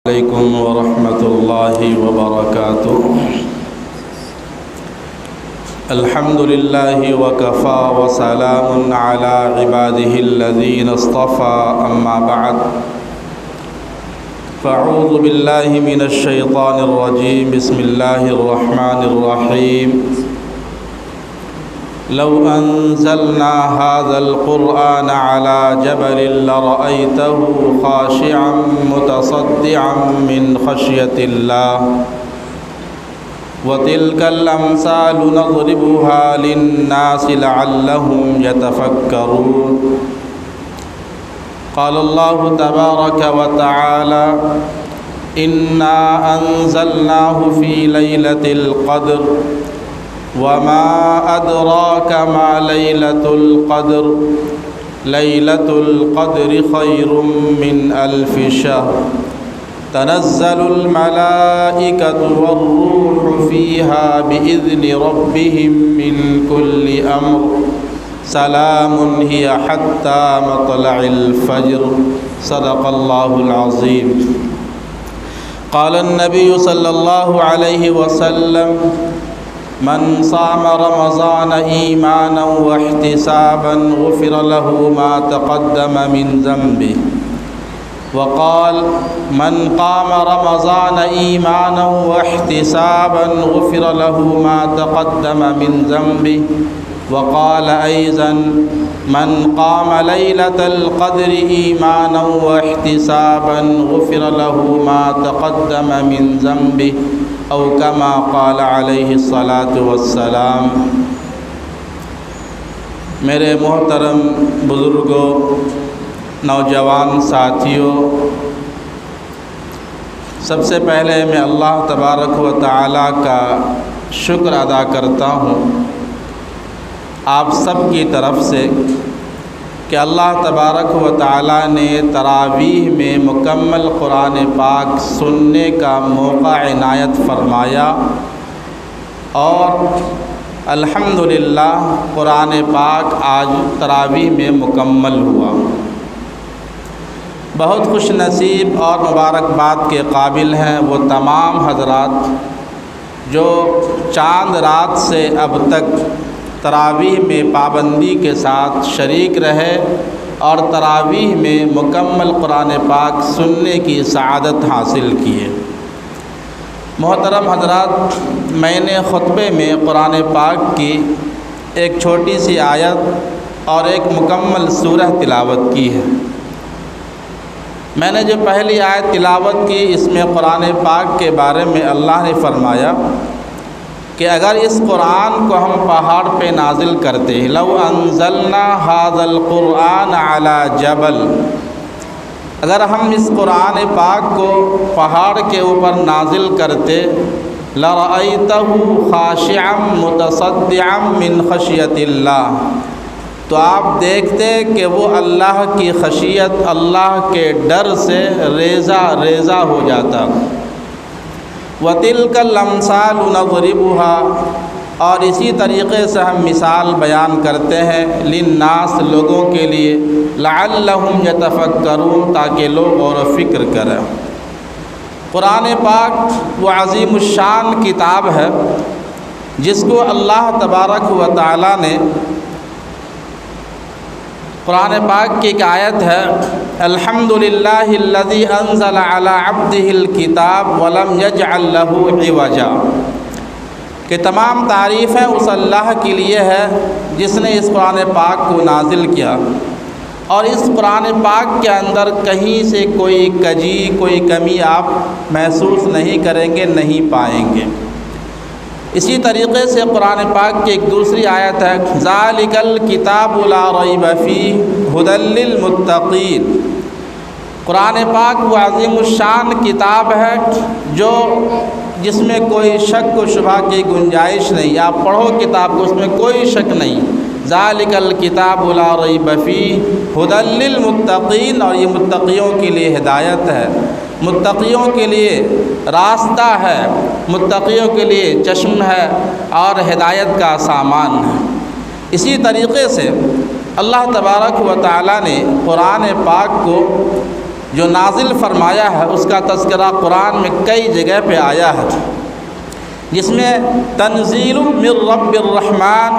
علیکم ورحمۃ اللہ وبرکاتہ۔ الحمد للہ وکفی وسلام علی عبادہ الذین اصطفی، اما بعد فاعوذ باللہ من الشیطان الرجیم، بسم اللہ الرحمن الرحیم۔ لو انزلنا هذا القرآن على جبل لرأيته خاشعا متصدعا من خشية الله وتلك الأمثال نضربها للناس لعلهم يتفكرون۔ قال الله تبارك وتعالى إنا أنزلناه في ليلة القدر وما أدراك ما ليلة القدر ليلة القدر خير من ألف شهر تنزل الملائكة والروح فيها بإذن ربهم من كل أمر سلام هي حتى مطلع الفجر۔ صدق الله العظيم۔ قال النبي صلى الله عليه وسلم: من صام رمضان ایمانا واحتسابا غفر له ما تقدم من ذنبه۔ وقال: من قام رمضان ایمانا واحتسابا غفر له ما تقدم من ذنبه۔ وقال أيضا: من قام ليلة القدر إيمانا واحتسابا غفر له ما تقدم من ذنبه، أو كما قال علیہ الصلاۃ والسلام۔ میرے محترم بزرگوں، نوجوان ساتھیوں، سب سے پہلے میں اللہ تبارک و تعالیٰ کا شکر ادا کرتا ہوں آپ سب کی طرف سے کہ اللہ تبارک و تعالیٰ نے تراویح میں مکمل قرآن پاک سننے کا موقع عنایت فرمایا، اور الحمدللہ قرآن پاک آج تراویح میں مکمل ہوا۔ بہت خوش نصیب اور مبارکباد کے قابل ہیں وہ تمام حضرات جو چاند رات سے اب تک تراویح میں پابندی کے ساتھ شریک رہے اور تراویح میں مکمل قرآن پاک سننے کی سعادت حاصل کیے۔ محترم حضرات، میں نے خطبے میں قرآن پاک کی ایک چھوٹی سی آیت اور ایک مکمل سورہ تلاوت کی ہے۔ میں نے جو پہلی آیت تلاوت کی، اس میں قرآن پاک کے بارے میں اللہ نے فرمایا کہ اگر اس قرآن کو ہم پہاڑ پہ نازل کرتے، لو انزلنا هذا القرآن على جبل، اگر ہم اس قرآن پاک کو پہاڑ کے اوپر نازل کرتے، لرأيته خاشعا متصدعا من خشية اللہ، تو آپ دیکھتے کہ وہ اللہ کی خشیت، اللہ کے ڈر سے ریزہ ریزہ ہو جاتا۔ وَتِلْكَ الْأَمْثَالُ نَضْرِبُهَا، اور اسی طریقے سے ہم مثال بیان کرتے ہیں للناس، لوگوں کے لیے، لعلہم یتفکرون، تاکہ لوگ غور و فکر کریں۔ قرآن پاک وہ عظیم الشان کتاب ہے جس کو اللہ تبارک و تعالیٰ نے، قرآن پاک کی ایک آیت ہے: الحمدللہ الذی انزل علی عبدہ الکتاب ولم یجعل لہ عوجا، کہ تمام تعریفیں اس اللہ کے لیے ہے جس نے اس قرآن پاک کو نازل کیا، اور اس قرآن پاک کے اندر کہیں سے کوئی کجی، کوئی کمی آپ محسوس نہیں کریں گے، نہیں پائیں گے۔ اسی طریقے سے قرآن پاک کی ایک دوسری آیت ہے: ذالک الکتاب لا ریب فیہ ھدی للمتقین۔ قرآن پاک وہ عظیم الشان کتاب ہے جس میں کوئی شک و شبہ کی گنجائش نہیں، آپ پڑھو کتاب کو، اس میں کوئی شک نہیں۔ ذالک الکتاب لا ریب فیہ ھدی للمتقین، اور یہ متقیوں کے لیے ہدایت ہے، متقیوں کے لیے راستہ ہے، متقیوں کے لیے چشم ہے اور ہدایت کا سامان ہے۔ اسی طریقے سے اللہ تبارک و تعالیٰ نے قرآن پاک کو جو نازل فرمایا ہے اس کا تذکرہ قرآن میں کئی جگہ پہ آیا ہے، جس میں تنزیل من رب الرحمن،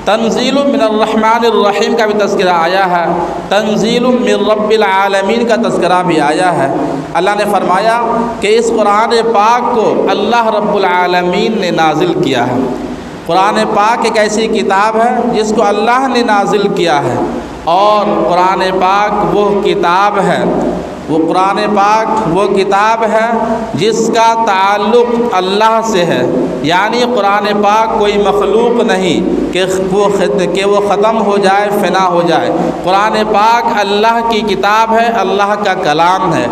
تنزیل من الرحمن الرحیم کا بھی تذکرہ آیا ہے، تنزیل من رب العالمین کا تذکرہ بھی آیا ہے۔ اللہ نے فرمایا کہ اس قرآن پاک کو اللہ رب العالمین نے نازل کیا ہے۔ قرآن پاک ایک ایسی کتاب ہے جس کو اللہ نے نازل کیا ہے، اور قرآن پاک وہ کتاب ہے، وہ قرآن پاک وہ کتاب ہے جس کا تعلق اللہ سے ہے، یعنی قرآن پاک کوئی مخلوق نہیں کہ وہ ختم ہو جائے، فنا ہو جائے۔ قرآن پاک اللہ کی کتاب ہے، اللہ کا کلام ہے،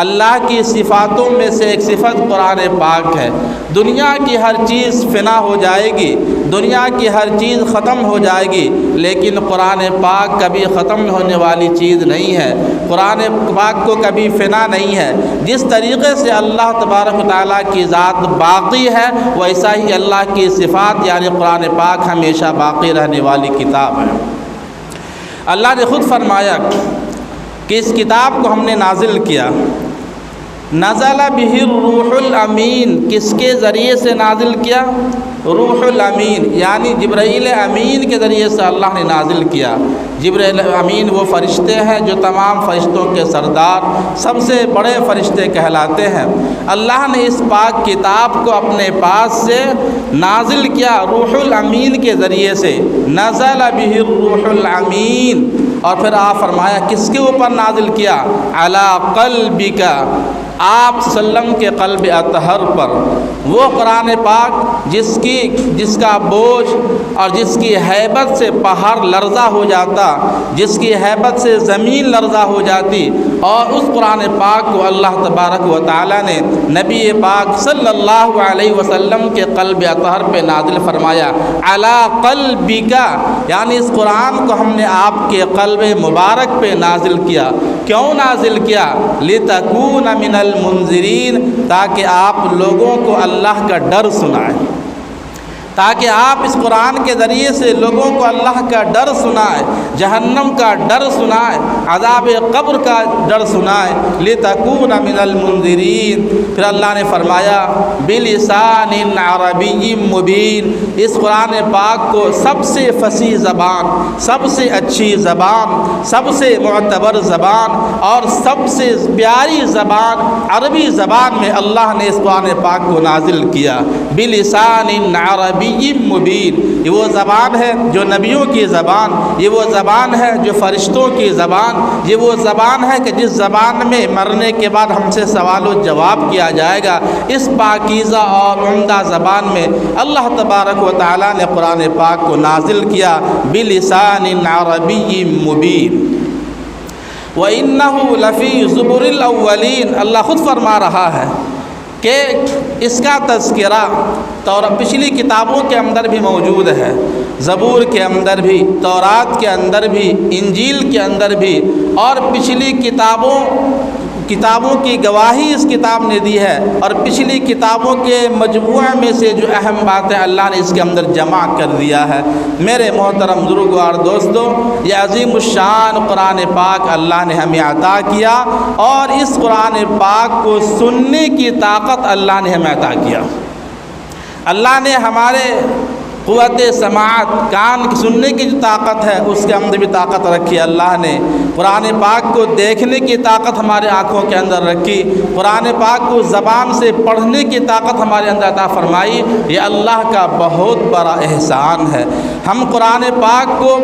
اللہ کی صفاتوں میں سے ایک صفت قرآن پاک ہے۔ دنیا کی ہر چیز فنا ہو جائے گی، دنیا کی ہر چیز ختم ہو جائے گی، لیکن قرآن پاک کبھی ختم ہونے والی چیز نہیں ہے، قرآن پاک کو کبھی فنا نہیں ہے۔ جس طریقے سے اللہ تبارک و تعالیٰ کی ذات باقی ہے، ویسا ہی اللہ کی صفات یعنی قرآن پاک ہمیشہ باقی رہنے والی کتاب ہے۔ اللہ نے خود فرمایا کہ اس کتاب کو ہم نے نازل کیا، نزل بہ الروح الامین، کس کے ذریعے سے نازل کیا؟ روح الامین، یعنی جبرائیل امین کے ذریعے سے اللہ نے نازل کیا۔ جبرائیل امین وہ فرشتے ہیں جو تمام فرشتوں کے سردار، سب سے بڑے فرشتے کہلاتے ہیں۔ اللہ نے اس پاک کتاب کو اپنے پاس سے نازل کیا روح الامین کے ذریعے سے، نزل بہ الروح الامین، اور پھر آپ فرمایا کس کے اوپر نازل کیا؟ علی قلبک، آپ صلی اللہ علیہ وسلم کے قلب اطہر پر۔ وہ قرآن پاک جس کا بوجھ اور جس کی ہیبت سے پہاڑ لرزہ ہو جاتا، جس کی ہیبت سے زمین لرزہ ہو جاتی، اور اس قرآن پاک کو اللہ تبارک و تعالیٰ نے نبی پاک صلی اللہ علیہ وسلم کے قلب اطہر پہ نازل فرمایا۔ علی قلبک، یعنی اس قرآن کو ہم نے آپ کے قلب مبارک پہ نازل کیا۔ کیوں نازل کیا؟ لتکون من المنذرین، تاکہ آپ لوگوں کو اللہ کا ڈر سنائیں، تاکہ آپ اس قرآن کے ذریعے سے لوگوں کو اللہ کا ڈر سنائیں، جہنم کا ڈر سنائیں، عذاب قبر کا ڈر سنائیں۔ لتکون من المنذرین، پھر اللہ نے فرمایا بلسان عربی مبین، اس قرآن پاک کو سب سے فصیح زبان، سب سے اچھی زبان، سب سے معتبر زبان اور سب سے پیاری زبان، عربی زبان میں اللہ نے اس قرآن پاک کو نازل کیا۔ بلسان عربی مبین، یہ وہ زبان ہے جو نبیوں کی زبان، یہ وہ زبان ہے جو فرشتوں کی زبان، یہ وہ زبان ہے کہ جس زبان میں مرنے کے بعد ہم سے سوال و جواب کیا جائے گا۔ اس پاکیزہ اور عمدہ زبان میں اللہ تبارک و تعالیٰ نے قرآن پاک کو نازل کیا بلسان عربی مبین۔ وَإِنَّهُ لَفِي زُبُرِ الْأَوَّلِينَ، اللہ خود فرما رہا ہے کہ اس کا تذکرہ پچھلی کتابوں کے اندر بھی موجود ہے، زبور کے اندر بھی، تورات کے اندر بھی، انجیل کے اندر بھی، اور پچھلی کتابوں کی گواہی اس کتاب نے دی ہے، اور پچھلی کتابوں کے مجموعہ میں سے جو اہم باتیں اللہ نے اس کے اندر جمع کر دیا ہے۔ میرے محترم بزرگوں اور دوستوں، یہ عظیم الشان قرآن پاک اللہ نے ہمیں عطا کیا، اور اس قرآن پاک کو سننے کی طاقت اللہ نے ہمیں عطا کیا۔ اللہ نے ہمارے قوت سماعت، کان کی سننے کی جو طاقت ہے اس کے اندر بھی طاقت رکھی اللہ نے، قرآن پاک کو دیکھنے کی طاقت ہمارے آنکھوں کے اندر رکھی، قرآن پاک کو زبان سے پڑھنے کی طاقت ہمارے اندر عطا فرمائی۔ یہ اللہ کا بہت بڑا احسان ہے۔ ہم قرآن پاک کو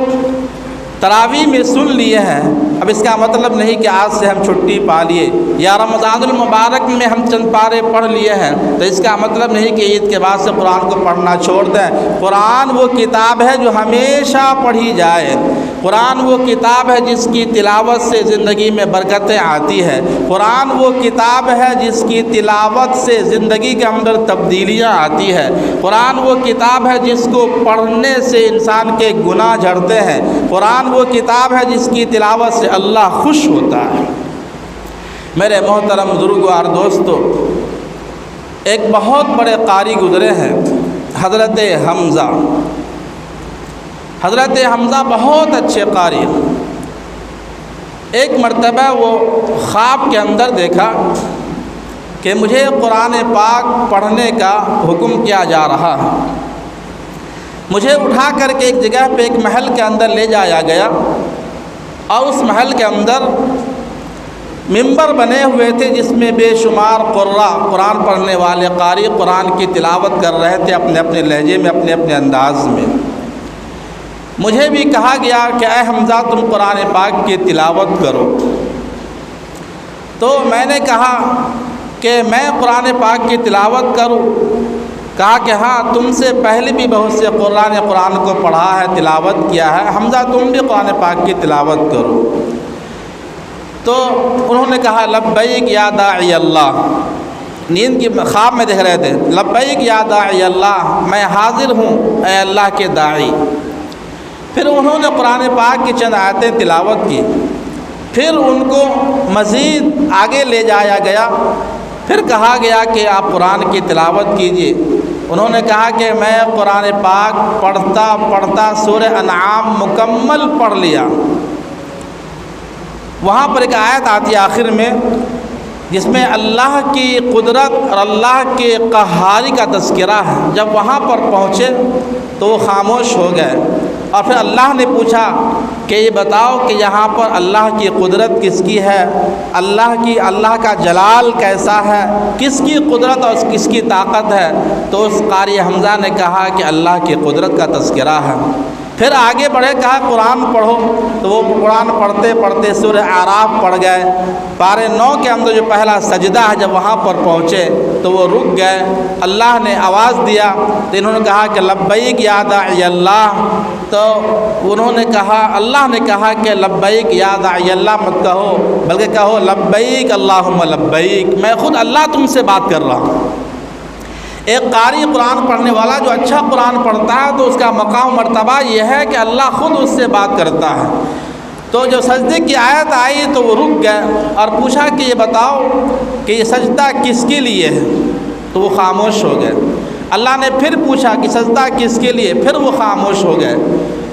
تراویح میں سن لیے ہیں، اب اس کا مطلب نہیں کہ آج سے ہم چھٹی پا لیے، یا رمضان المبارک میں ہم چند پارے پڑھ لیے ہیں تو اس کا مطلب نہیں کہ عید کے بعد سے قرآن کو پڑھنا چھوڑ دیں۔ قرآن وہ کتاب ہے جو ہمیشہ پڑھی جائے، قرآن وہ کتاب ہے جس کی تلاوت سے زندگی میں برکتیں آتی ہے، قرآن وہ کتاب ہے جس کی تلاوت سے زندگی کے اندر تبدیلیاں آتی ہے، قرآن وہ کتاب ہے جس کو پڑھنے سے انسان کے گناہ جھڑتے ہیں، قرآن وہ کتاب ہے جس کی تلاوت سے اللہ خوش ہوتا ہے۔ میرے محترم بزرگوں اور دوستو، ایک بہت بڑے قاری گزرے ہیں، حضرت حمزہ۔ حضرت حمزہ بہت اچھے قاری، ایک مرتبہ وہ خواب کے اندر دیکھا کہ مجھے قرآن پاک پڑھنے کا حکم کیا جا رہا ہے۔ مجھے اٹھا کر کے ایک جگہ پہ ایک محل کے اندر لے جایا گیا، اور اس محل کے اندر ممبر بنے ہوئے تھے جس میں بے شمار قرآن پڑھنے والے قاری قرآن کی تلاوت کر رہے تھے اپنے اپنے لہجے میں، اپنے اپنے انداز میں۔ مجھے بھی کہا گیا کہ اے حمزہ تم قرآن پاک کی تلاوت کرو۔ تو میں نے کہا کہ میں قرآن پاک کی تلاوت کروں؟ کہا کہ ہاں، تم سے پہلے بھی بہت سے قرآن کو پڑھا ہے، تلاوت کیا ہے، حمزہ تم بھی قرآن پاک کی تلاوت کرو۔ تو انہوں نے کہا لبیک یا داعی اللہ، نیند کی خواب میں دیکھ رہے تھے، لبیک یا داعی اللہ، میں حاضر ہوں اے اللہ کے داعی۔ پھر انہوں نے قرآن پاک کی چند آیتیں تلاوت کی، پھر ان کو مزید آگے لے جایا گیا، پھر کہا گیا کہ آپ قرآن کی تلاوت کیجیے۔ انہوں نے کہا کہ میں قرآن پاک پڑھتا پڑھتا سورہ انعام مکمل پڑھ لیا۔ وہاں پر ایک آیت آتی ہے آخر میں جس میں اللہ کی قدرت اور اللہ کے قہاری کا تذکرہ ہے۔ جب وہاں پر پہنچے تو وہ خاموش ہو گئے، اور پھر اللہ نے پوچھا کہ یہ بتاؤ کہ یہاں پر اللہ کی قدرت کس کی ہے، اللہ کا جلال کیسا ہے، کس کی قدرت اور کس کی طاقت ہے؟ تو اس قاری حمزہ نے کہا کہ اللہ کی قدرت کا تذکرہ ہے۔ پھر آگے بڑھے، کہا قرآن پڑھو، تو وہ قرآن پڑھتے پڑھتے سورہ اعراف پڑھ گئے۔ پارے 9 کے اندر جو پہلا سجدہ ہے، جب وہاں پر پہنچے تو وہ رک گئے۔ اللہ نے آواز دیا تو انہوں نے کہا کہ لبیک یا داعی اللہ، تو انہوں نے کہا، اللہ نے کہا کہ لبیک یا داعی اللہ مت کہو، بلکہ کہو لبیک اللہم لبیک، میں خود اللہ تم سے بات کر رہا ہوں۔ ایک قاری قرآن پڑھنے والا جو اچھا قرآن پڑھتا ہے تو اس کا مقام مرتبہ یہ ہے کہ اللہ خود اس سے بات کرتا ہے۔ تو جب سجدے کی آیت آئی تو وہ رک گئے اور پوچھا کہ یہ بتاؤ کہ یہ سجدہ کس کے لیے ہے؟ تو وہ خاموش ہو گئے۔ اللہ نے پھر پوچھا کہ سجدہ کس کے لیے؟ پھر وہ خاموش ہو گئے۔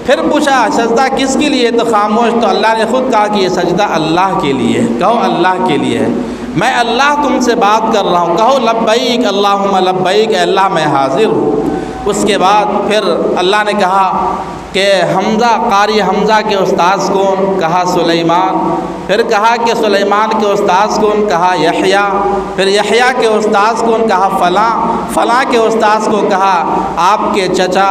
پھر پوچھا سجدہ کس کے لیے؟ تو خاموش۔ تو اللہ نے خود کہا کہ یہ سجدہ اللہ کے لیے ہے، کہو اللہ کے لیے ہے، میں اللہ تم سے بات کر رہا ہوں، کہو لبیک اللہم لبیک، اے اللہ میں حاضر ہوں۔ اس کے بعد پھر اللہ نے کہا کہ حمزہ، قاری حمزہ کے استاذ کون؟ کہا سلیمان۔ پھر کہا کہ سلیمان کے استاذ کون؟ کہا یحییٰ۔ پھر یحییٰ کے استاذ کون؟ کہا فلاں۔ فلاں کے استاذ کو کہا آپ کے چچا،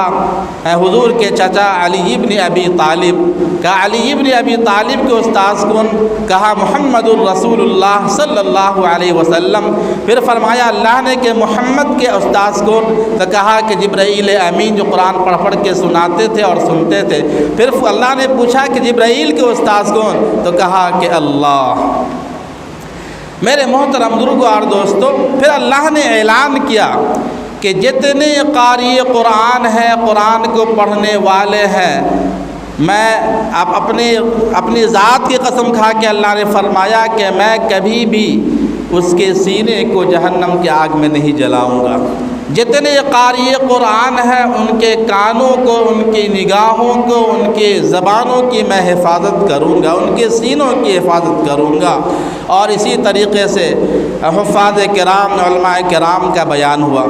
حضور کے چچا علی ابن ابی طالب۔ کہا علی ابن ابی طالب کے استاذ کون؟ کہا محمد الرسول اللہ صلی اللہ علیہ وسلم۔ پھر فرمایا اللہ نے کہ محمد کے استاذ کون؟ تو کہا کہ جبرائیل امین، جو قرآن پڑھ پڑھ کے سناتے تھے اور سنتے تھے۔ پھر اللہ نے پوچھا کہ جبرائیل کے استاذ کون؟ تو کہا کہ اللہ۔ میرے محترم بزرگوں اور دوستوں، پھر اللہ نے اعلان کیا کہ جتنے قاری قرآن ہیں، قرآن کو پڑھنے والے ہیں، میں اپنی ذات کی قسم کھا کے اللہ نے فرمایا کہ میں کبھی بھی اس کے سینے کو جہنم کی آگ میں نہیں جلاؤں گا۔ جتنے قاری قرآن ہیں ان کے کانوں کو، ان کی نگاہوں کو، ان کے زبانوں کی میں حفاظت کروں گا، ان کے سینوں کی حفاظت کروں گا۔ اور اسی طریقے سے حفاظ کرام، علماء کرام کا بیان ہوا۔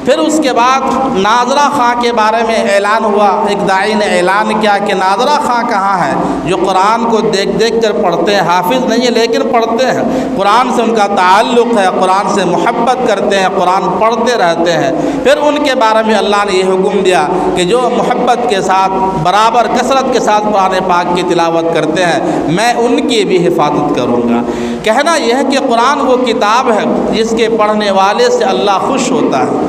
پھر اس کے بعد ناظرہ خاں کے بارے میں اعلان ہوا۔ ایک داعی نے اعلان کیا کہ ناظرہ خاں کہاں ہے، جو قرآن کو دیکھ دیکھ کر پڑھتے ہیں، حافظ نہیں ہے لیکن پڑھتے ہیں، قرآن سے ان کا تعلق ہے، قرآن سے محبت کرتے ہیں، قرآن پڑھتے رہتے ہیں۔ پھر ان کے بارے میں اللہ نے یہ حکم دیا کہ جو محبت کے ساتھ، برابر کثرت کے ساتھ قرآن پاک کی تلاوت کرتے ہیں، میں ان کی بھی حفاظت کروں گا۔ کہنا یہ ہے کہ قرآن وہ کتاب ہے جس کے پڑھنے والے سے اللہ خوش ہوتا ہے۔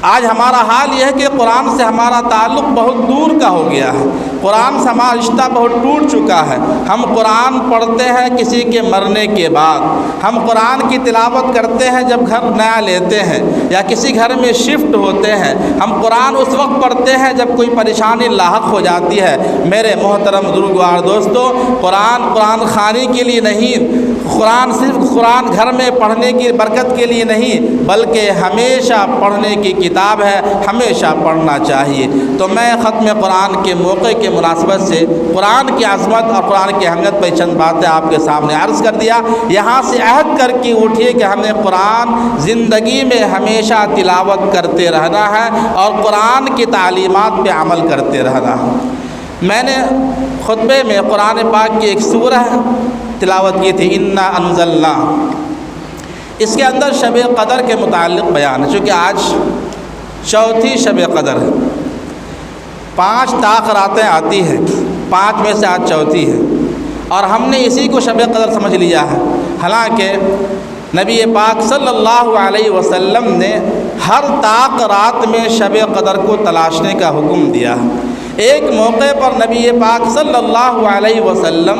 آج ہمارا حال یہ ہے کہ قرآن سے ہمارا تعلق بہت دور کا ہو گیا ہے، قرآن سے ہمارا رشتہ بہت ٹوٹ چکا ہے۔ ہم قرآن پڑھتے ہیں کسی کے مرنے کے بعد، ہم قرآن کی تلاوت کرتے ہیں جب گھر نیا لیتے ہیں یا کسی گھر میں شفٹ ہوتے ہیں، ہم قرآن اس وقت پڑھتے ہیں جب کوئی پریشانی لاحق ہو جاتی ہے۔ میرے محترم بزرگوار دوستو، قرآن خوانی کے لیے نہیں، قرآن صرف قرآن گھر میں پڑھنے کی برکت کے لیے نہیں، بلکہ ہمیشہ پڑھنے کی کتاب ہے، ہمیشہ پڑھنا چاہیے۔ تو میں ختم قرآن کے موقع کے مناسبت سے قرآن کی عظمت اور قرآن کی اہمیت پر چند باتیں آپ کے سامنے عرض کر دیا۔ یہاں سے عہد کر کے اٹھیے کہ ہم نے قرآن زندگی میں ہمیشہ تلاوت کرتے رہنا ہے اور قرآن کی تعلیمات پہ عمل کرتے رہنا ہے۔ میں نے خطبے میں قرآن پاک کی ایک سورہ تلاوت کی تھی، انا انزلنا۔ اس کے اندر شب قدر کے متعلق بیان ہے، چونکہ آج چوتھی شب قدر ہے۔ 5 طاق راتیں آتی ہیں، 5 میں سے آج چوتھی ہے، اور ہم نے اسی کو شب قدر سمجھ لیا ہے، حالانکہ نبی پاک صلی اللہ علیہ وسلم نے ہر طاق رات میں شب قدر کو تلاشنے کا حکم دیا ہے۔ ایک موقع پر نبی پاک صلی اللہ علیہ وسلم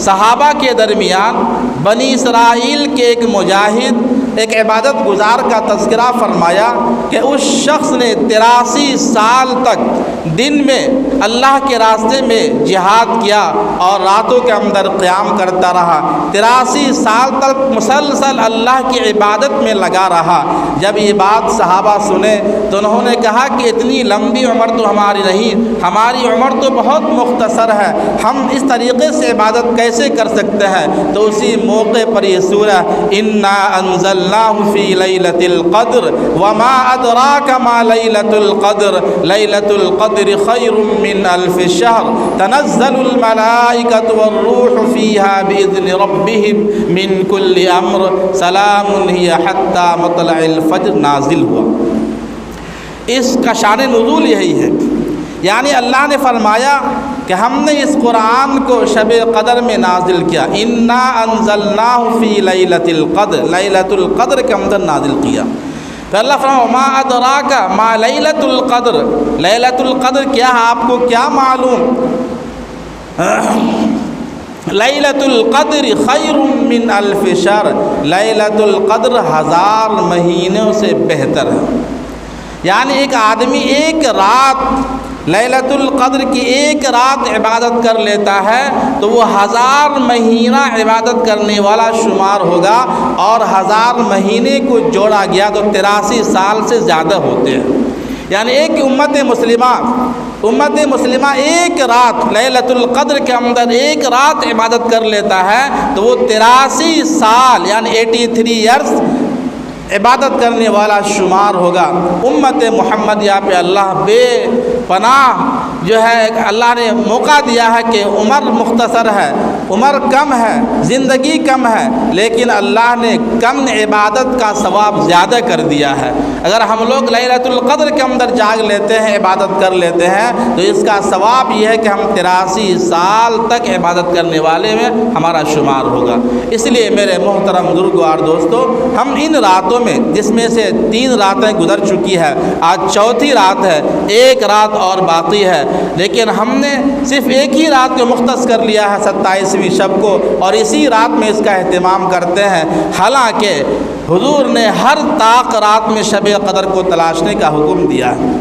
صحابہ کے درمیان بنی اسرائیل کے ایک مجاہد، ایک عبادت گزار کا تذکرہ فرمایا کہ اس شخص نے 83 سال تک دن میں اللہ کے راستے میں جہاد کیا اور راتوں کے اندر قیام کرتا رہا، 83 سال تک مسلسل اللہ کی عبادت میں لگا رہا۔ جب یہ بات صحابہ سنے تو انہوں نے کہا کہ اتنی لمبی عمر تو ہماری نہیں، ہماری عمر تو بہت مختصر ہے، ہم اس طریقے سے عبادت کیسے کر سکتے ہیں؟ تو اسی موقع پر یہ سورہ انا انزلناہ فی لیلۃ القدر وما ادراک ما لیلۃ القدر لیلۃ القدر خیر من الف شہر تنزل الملائکۃ والروح فیہا باذن ربہم من کل امر سلام ہی حتی مطلع الفجر نازل ہوا۔ اس کا شان نزول یہی ہے، یعنی اللہ نے فرمایا کہ ہم نے اس قرآن کو شب قدر میں نازل کیا، انا انزلناہ فی لیلۃ القدر، لیلۃ القدر کے اندر نازل کیا۔ تو اللہ فرمایا ما ادراک ما لیلۃ القدر، لیلۃ القدر کیا ہے، آپ کو کیا معلوم؟ لیلۃ القدر خیر من الف شہر، لیلۃ القدر 1000 مہینوں سے بہتر ہے۔ یعنی ایک آدمی ایک رات لیلۃ القدر کی ایک رات عبادت کر لیتا ہے تو وہ 1000 مہینہ عبادت کرنے والا شمار ہوگا، اور 1000 مہینے کو جوڑا گیا تو 83 سال سے زیادہ ہوتے ہیں۔ یعنی ایک امت مسلمہ ایک رات لیلۃ القدر کے اندر ایک رات عبادت کر لیتا ہے تو وہ 83 سال یعنی 83 ایئرس عبادت کرنے والا شمار ہوگا۔ امت محمدیہ پہ اللہ بے پناہ جو ہے اللہ نے موقع دیا ہے کہ عمر مختصر ہے، عمر کم ہے، زندگی کم ہے، لیکن اللہ نے کم عبادت کا ثواب زیادہ کر دیا ہے۔ اگر ہم لوگ لیلۃ القدر کے اندر جاگ لیتے ہیں، عبادت کر لیتے ہیں، تو اس کا ثواب یہ ہے کہ ہم 83 سال تک عبادت کرنے والے میں ہمارا شمار ہوگا۔ اس لیے میرے محترم بزرگوں اور دوستو، ہم ان راتوں میں جس میں سے 3 راتیں گزر چکی ہے، آج چوتھی رات ہے، ایک رات اور باقی ہے، لیکن ہم نے صرف ایک ہی رات کو مختص کر لیا ہے 27ویں شب کو، اور اسی رات میں اس کا اہتمام کرتے ہیں، حالانکہ حضور نے ہر طاق رات میں شب قدر کو تلاشنے کا حکم دیا ہے۔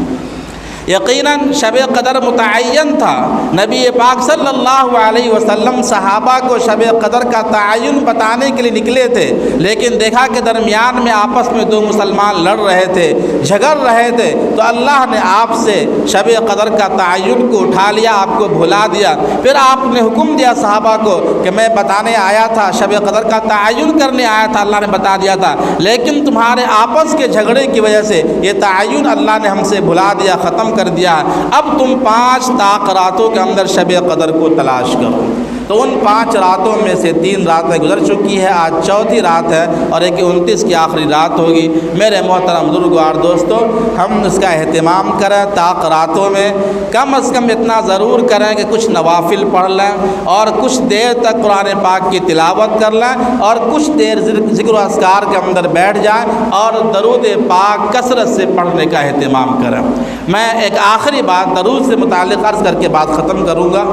یقیناً شب قدر متعین تھا، نبی پاک صلی اللہ علیہ وسلم صحابہ کو شب قدر کا تعین بتانے کے لیے نکلے تھے، لیکن دیکھا کہ درمیان میں آپس میں 2 مسلمان لڑ رہے تھے، جھگڑ رہے تھے، تو اللہ نے آپ سے شب قدر کا تعین کو اٹھا لیا، آپ کو بھلا دیا۔ پھر آپ نے حکم دیا صحابہ کو کہ میں بتانے آیا تھا، شب قدر کا تعین کرنے آیا تھا، اللہ نے بتا دیا تھا، لیکن تمہارے آپس کے جھگڑے کی وجہ سے یہ تعین اللہ نے ہم سے بھلا دیا، ختم کر دیا، اب تم 5 طاق راتوں کے اندر شب قدر کو تلاش کرو۔ تو ان 5 راتوں میں سے 3 راتیں گزر چکی ہے، آج چوتھی رات ہے، اور ایک 29 کی آخری رات ہوگی۔ میرے محترم بزرگوں اور دوستوں، ہم اس کا اہتمام کریں، طاق راتوں میں کم از کم اتنا ضرور کریں کہ کچھ نوافل پڑھ لیں، اور کچھ دیر تک قرآن پاک کی تلاوت کر لیں، اور کچھ دیر ذکر و اذکار کے اندر بیٹھ جائیں، اور درود پاک کثرت سے پڑھنے کا اہتمام کریں۔ میں ایک آخری بات درود سے متعلق عرض کر کے بات ختم کروں گا۔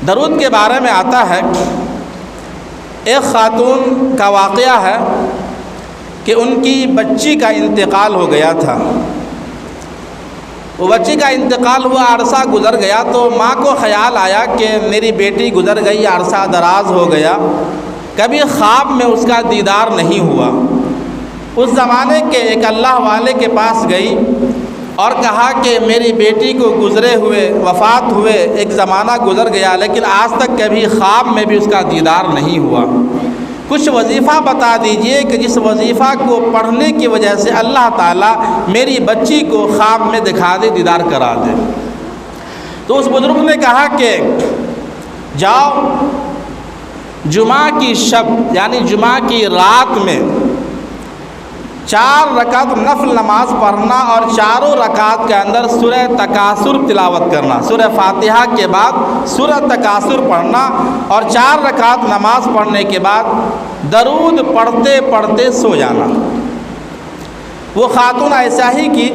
درود کے بارے میں آتا ہے، ایک خاتون کا واقعہ ہے کہ ان کی بچی کا انتقال ہو گیا تھا۔ وہ بچی کا انتقال ہوا، عرصہ گزر گیا، تو ماں کو خیال آیا کہ میری بیٹی گزر گئی، عرصہ دراز ہو گیا، کبھی خواب میں اس کا دیدار نہیں ہوا۔ اس زمانے کے ایک اللہ والے کے پاس گئی، اور کہا کہ میری بیٹی کو گزرے ہوئے وفات ہوئے ایک زمانہ گزر گیا، لیکن آج تک کبھی خواب میں بھی اس کا دیدار نہیں ہوا، کچھ وظیفہ بتا دیجئے کہ جس وظیفہ کو پڑھنے کی وجہ سے اللہ تعالیٰ میری بچی کو خواب میں دکھا دے، دیدار کرا دے۔ تو اس بزرگ نے کہا کہ جاؤ جمعہ کی شب یعنی جمعہ کی رات میں 4 رکعت نفل نماز پڑھنا اور چاروں رکعت کے اندر سورہ تکاثر تلاوت کرنا، سورہ فاتحہ کے بعد سورہ تکاثر پڑھنا اور 4 رکعت نماز پڑھنے کے بعد درود پڑھتے پڑھتے سو جانا۔ وہ خاتون ایسا ہی کی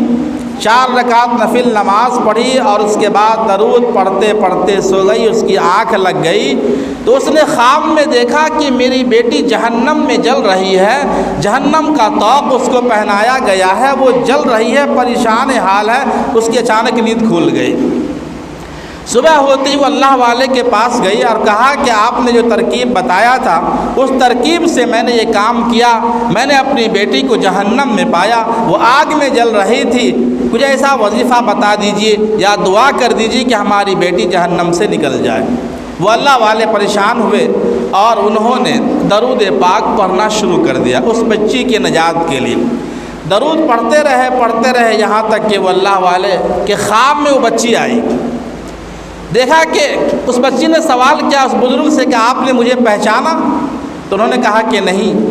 4 رکعت نفل نماز پڑھی اور اس کے بعد درود پڑھتے پڑھتے سو گئی، اس کی آنکھ لگ گئی تو اس نے خواب میں دیکھا کہ میری بیٹی جہنم میں جل رہی ہے، جہنم کا طوق اس کو پہنایا گیا ہے، وہ جل رہی ہے، پریشان حال ہے۔ اس کی اچانک نیند کھل گئی۔ صبح ہوتی وہ اللہ والے کے پاس گئی اور کہا کہ آپ نے جو ترکیب بتایا تھا اس ترکیب سے میں نے یہ کام کیا، میں نے اپنی بیٹی کو جہنم میں پایا، وہ آگ میں جل رہی تھی، کچھ ایسا وظیفہ بتا دیجئے یا دعا کر دیجئے کہ ہماری بیٹی جہنم سے نکل جائے۔ وہ اللہ والے پریشان ہوئے اور انہوں نے درود پاک پڑھنا شروع کر دیا اس بچی کے نجات کے لیے۔ درود پڑھتے رہے یہاں تک کہ وہ اللہ والے کے خواب میں وہ بچی آئی۔ دیکھا کہ اس بچی نے سوال کیا اس بزرگ سے کہ آپ نے مجھے پہچانا؟ تو انہوں نے کہا کہ نہیں۔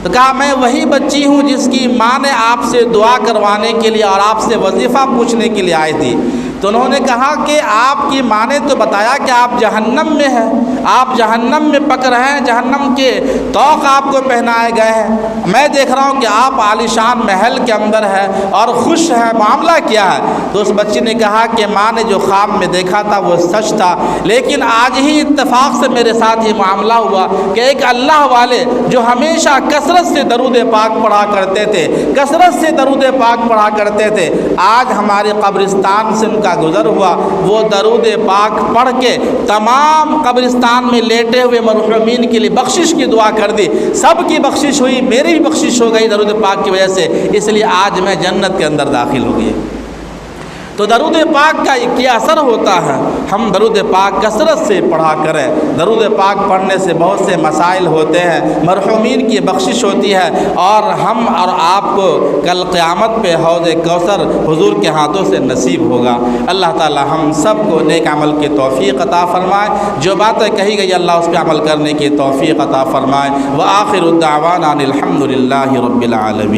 تو کہا میں وہی بچی ہوں جس کی ماں نے آپ سے دعا کروانے کے لیے اور آپ سے وظیفہ پوچھنے کے لیے آئی تھی۔ تو انہوں نے کہا کہ آپ کی ماں نے تو بتایا کہ آپ جہنم میں ہیں، آپ جہنم میں پک رہے ہیں، جہنم کے طوق آپ کو پہنائے گئے ہیں، میں دیکھ رہا ہوں کہ آپ عالیشان محل کے اندر ہیں اور خوش ہیں، معاملہ کیا ہے؟ تو اس بچی نے کہا کہ ماں نے جو خواب میں دیکھا تھا وہ سچ تھا، لیکن آج ہی اتفاق سے میرے ساتھ یہ معاملہ ہوا کہ ایک اللہ والے جو ہمیشہ کثرت سے درود پاک پڑھا کرتے تھے، کثرت سے درود پاک پڑھا کرتے تھے، آج ہمارے قبرستان سے ان کا گزر ہوا۔ وہ درود پاک پڑھ کے تمام قبرستان میں لیٹے ہوئے مرحومین کے لیے بخشش کی دعا کر دی، سب کی بخشش ہوئی، میری بھی بخشش ہو گئی درود پاک کی وجہ سے، اس لیے آج میں جنت کے اندر داخل ہو گئی۔ تو درود پاک کا کیا اثر ہوتا ہے؟ ہم درود پاک کثرت سے پڑھا کریں۔ درود پاک پڑھنے سے بہت سے مسائل ہوتے ہیں، مرحومین کی بخشش ہوتی ہے اور ہم اور آپ کو کل قیامت پہ حوض کوثر حضور کے ہاتھوں سے نصیب ہوگا۔ اللہ تعالی ہم سب کو نیک عمل کی توفیق عطا فرمائے، جو باتیں کہی گئی اللہ اس پہ عمل کرنے کی توفیق عطا فرمائے۔ وآخر الدعوانا الحمد للہ رب العالمین۔